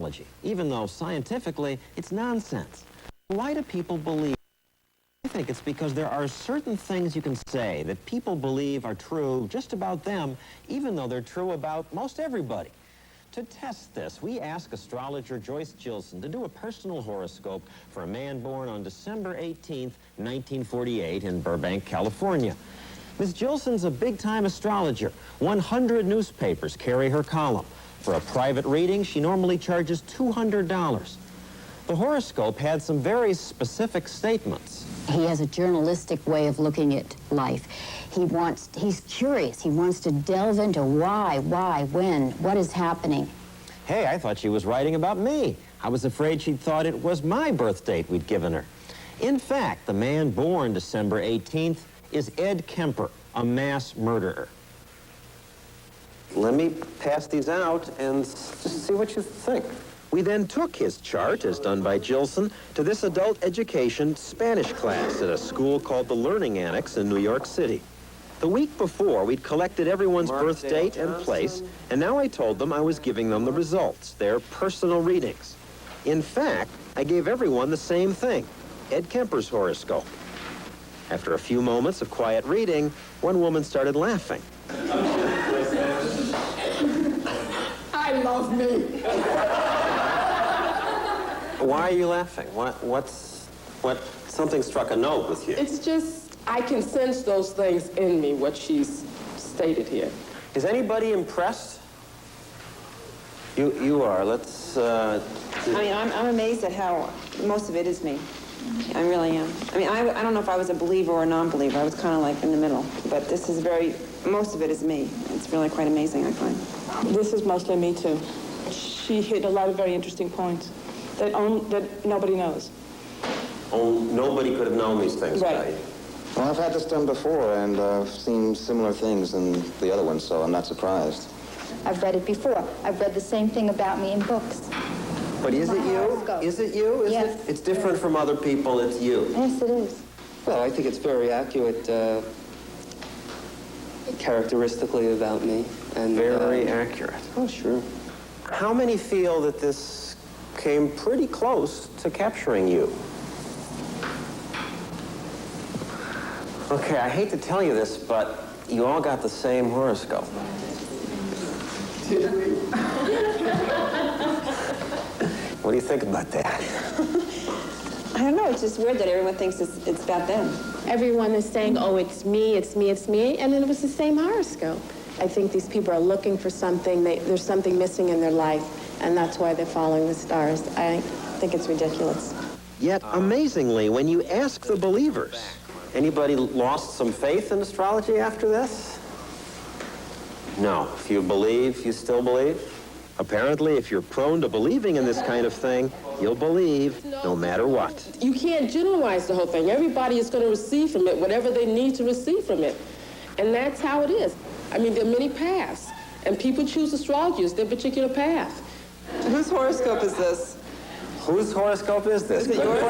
astrology, even though scientifically it's nonsense. Why do people believe? I think it's because there are certain things you can say that people believe are true just about them, even though they're true about most everybody. To test this, we asked astrologer Joyce Gilson to do a personal horoscope for a man born on December 18th, 1948 in Burbank, California. Ms. Gilson's a big-time astrologer. 100 newspapers carry her column. For a private reading, she normally charges $200. The horoscope had some very specific statements. He has a journalistic way of looking at life. He's curious. He wants to delve into why, when, what is happening. Hey, I thought she was writing about me. I was afraid she'd thought it was my birth date we'd given her. In fact, the man born December 18th is Ed Kemper, a mass murderer. Let me pass these out and just see what you think. We then took his chart, as done by Gilson, to this adult education Spanish class at a school called the Learning Annex in New York City. The week before, we'd collected everyone's birth date and place, and now I told them I was giving them the results, their personal readings. In fact, I gave everyone the same thing, Ed Kemper's horoscope. After a few moments of quiet reading, one woman started laughing. I love me. Why are you laughing? Something struck a note with you. It's just, I can sense those things in me, what she's stated here. Is anybody impressed? You are. Let's, I mean, I'm amazed at how most of it is me. I really am. I mean, I don't know if I was a believer or a non-believer. I was kind of like in the middle. But this is most of it is me. It's really quite amazing, I find. This is mostly me, too. She hit a lot of very interesting points that nobody knows. Oh, nobody could have known these things about you. Well, I've had this done before, and I've seen similar things in the other ones, so I'm not surprised. I've read it before. I've read the same thing about me in books. But is it you? Is it you? Yes. It's different from other people. It's you. Yes, it is. Well, I think it's very accurate characteristically about me. And Very accurate. Oh, sure. How many feel that this came pretty close to capturing you? Okay, I hate to tell you this, but you all got the same horoscope. What do you think about that? I don't know. It's just weird that everyone thinks it's about them. Everyone is saying, oh, it's me, it's me, it's me, and then it was the same horoscope. I think these people are looking for something. There's something missing in their life, and that's why they're following the stars. I think it's ridiculous. Yet, amazingly, when you ask the believers, anybody lost some faith in astrology after this? No. If you believe, you still believe? Apparently, if you're prone to believing in this kind of thing, you'll believe no matter what. You can't generalize the whole thing. Everybody is going to receive from it whatever they need to receive from it. And that's how it is. I mean, there are many paths, and people choose astrology as their particular path. Whose horoscope is this? Whose horoscope is this? Is it Good yours?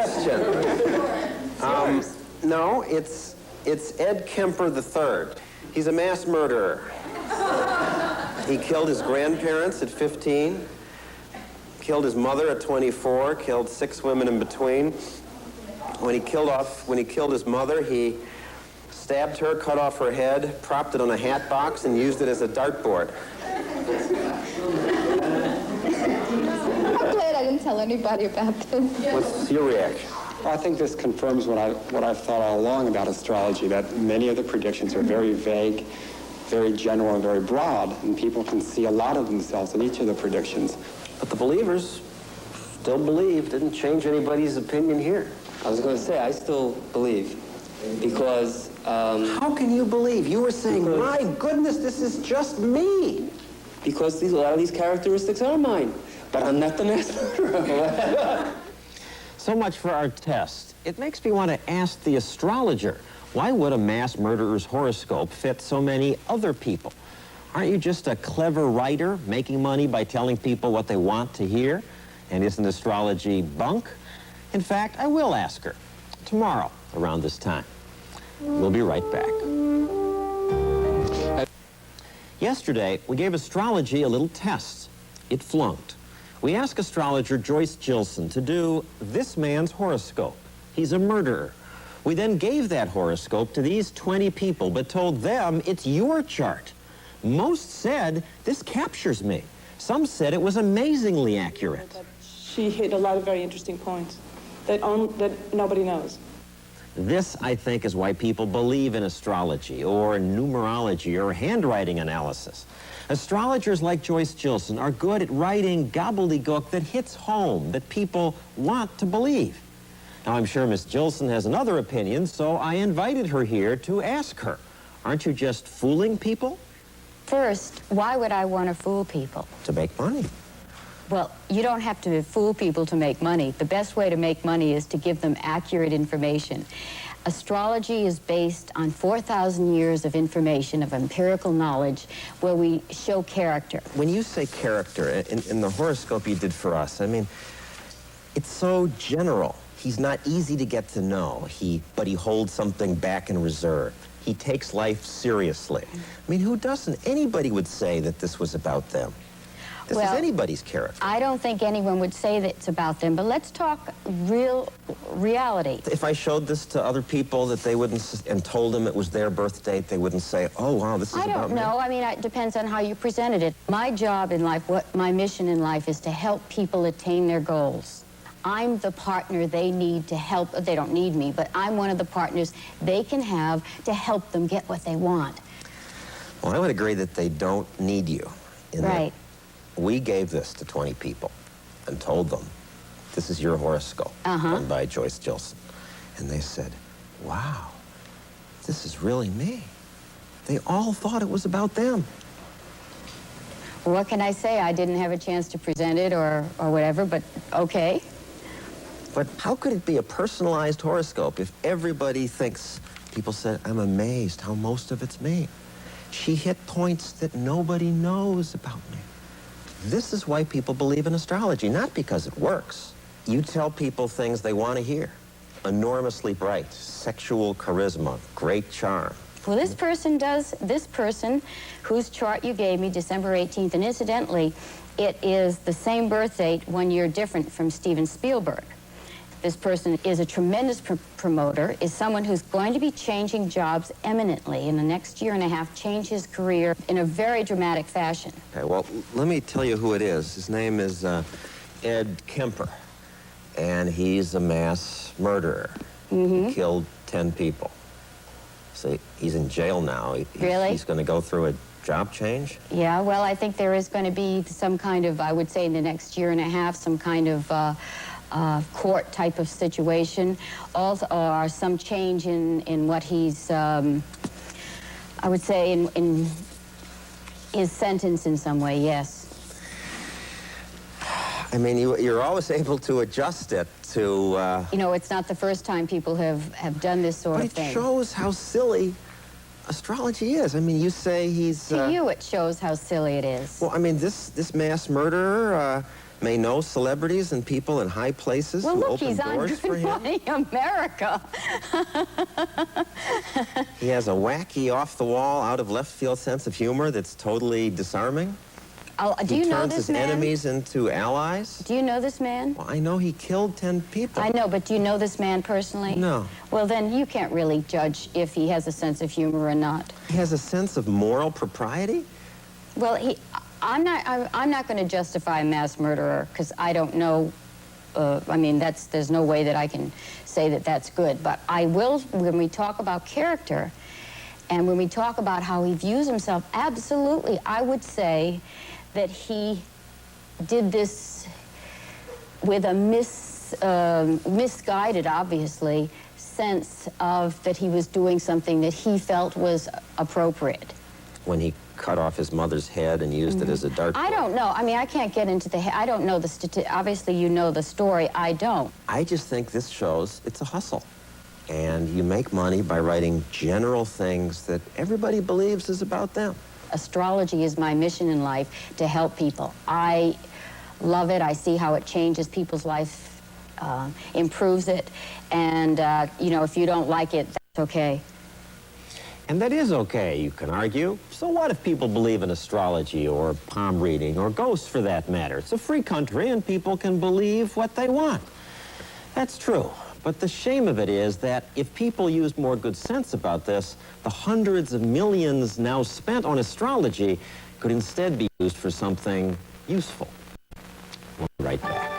question. No, it's Ed Kemper III. He's a mass murderer. He killed his grandparents at 15, killed his mother at 24, killed 6 women in between. When he killed his mother, he stabbed her, cut off her head, propped it on a hat box, and used it as a dartboard. I'm glad I didn't tell anybody about this. What's your reaction? Well, I think this confirms what I've thought all along about astrology, that many of the predictions are very vague, very general, and very broad, and people can see a lot of themselves in each of the predictions. But the believers still believe, didn't change anybody's opinion here. I was going to say, I still believe, because... How can you believe? You were saying, my goodness, this is just me. Because a lot of these characteristics are mine, but I'm not the mass murderer. So much for our test. It makes me want to ask the astrologer, why would a mass murderer's horoscope fit so many other people? Aren't you just a clever writer making money by telling people what they want to hear? And isn't astrology bunk? In fact, I will ask her tomorrow around this time. We'll be right back. Yesterday, we gave astrology a little test. It flunked. We asked astrologer Joyce Gilson to do this man's horoscope. He's a murderer. We then gave that horoscope to these 20 people, but told them it's your chart. Most said, this captures me. Some said it was amazingly accurate. She hit a lot of very interesting points that nobody knows. This, I think, is why people believe in astrology or numerology or handwriting analysis. Astrologers like Joyce Gilson are good at writing gobbledygook that hits home, that people want to believe. Now, I'm sure Miss Gilson has another opinion, so I invited her here to ask her, aren't you just fooling people? First, why would I want to fool people? To make money. Well, you don't have to fool people to make money. The best way to make money is to give them accurate information. Astrology is based on 4,000 years of information, of empirical knowledge, where we show character. When you say character, in the horoscope you did for us, I mean, it's so general. He's not easy to get to know, but he holds something back in reserve. He takes life seriously. I mean, who doesn't? Anybody would say that this was about them. This is anybody's character. I don't think anyone would say that it's about them, but let's talk reality. If I showed this to other people that they wouldn't, and told them it was their birth date, they wouldn't say, oh, wow, this is about me. I don't know. I mean, it depends on how you presented it. My job in life, my mission in life is to help people attain their goals. I'm the partner they need to help. They don't need me, but I'm one of the partners they can have to help them get what they want. Well, I would agree that they don't need you. Right. We gave this to 20 people and told them, this is your horoscope, done by Joyce Gilson. And they said, wow, this is really me. They all thought it was about them. What can I say? I didn't have a chance to present it or whatever, but okay. But how could it be a personalized horoscope if everybody thinks, people said, I'm amazed how most of it's me. She hit points that nobody knows about me. This is why people believe in astrology, not because it works. You tell people things they want to hear. Enormously bright, sexual charisma, great charm. Well, this person whose chart you gave me, December 18th, and incidentally, it is the same birth date, 1 year different from Steven Spielberg. This person is a tremendous promoter, is someone who's going to be changing jobs eminently in the next year and a half, change his career in a very dramatic fashion. Okay, well, let me tell you who it is. His name is Ed Kemper, and he's a mass murderer. He killed 10 people. So he's in jail now. Really? He's going to go through a job change? Yeah, well, I think there is going to be some kind of, I would say in the next year and a half, some kind of court type of situation, or some change in what he's, I would say, in his sentence in some way, yes. I mean, you're always able to adjust it to... You know, it's not the first time people have done this sort of thing. But it shows how silly astrology is. I mean, you say he's... To you, it shows how silly it is. Well, I mean, this mass murderer may know celebrities and people in high places who open doors for him. Well, look, he's on Good Morning America. He has a wacky, off-the-wall, out-of-left-field sense of humor that's totally disarming. Do you know this man? He turns his enemies into allies. Do you know this man? Well, I know he killed 10 people. I know, but do you know this man personally? No. Well, then you can't really judge if he has a sense of humor or not. He has a sense of moral propriety? Well, I'm not going to justify a mass murderer because I don't know. I mean, there's no way that I can say that that's good. But I will, when we talk about character and when we talk about how he views himself, absolutely, I would say that he did this with a misguided, obviously, sense of that he was doing something that he felt was appropriate. When he cut off his mother's head and used it as a dartboard. I don't know. I mean, I can't get into I don't know obviously you know the story. I don't. I just think this shows it's a hustle. And you make money by writing general things that everybody believes is about them. Astrology is my mission in life, to help people. I love it. I see how it changes people's life, improves it. And, you know, if you don't like it, that's okay. And that is okay, you can argue. So what if people believe in astrology or palm reading or ghosts for that matter? It's a free country and people can believe what they want. That's true. But the shame of it is that if people used more good sense about this, the hundreds of millions now spent on astrology could instead be used for something useful. We'll be right back.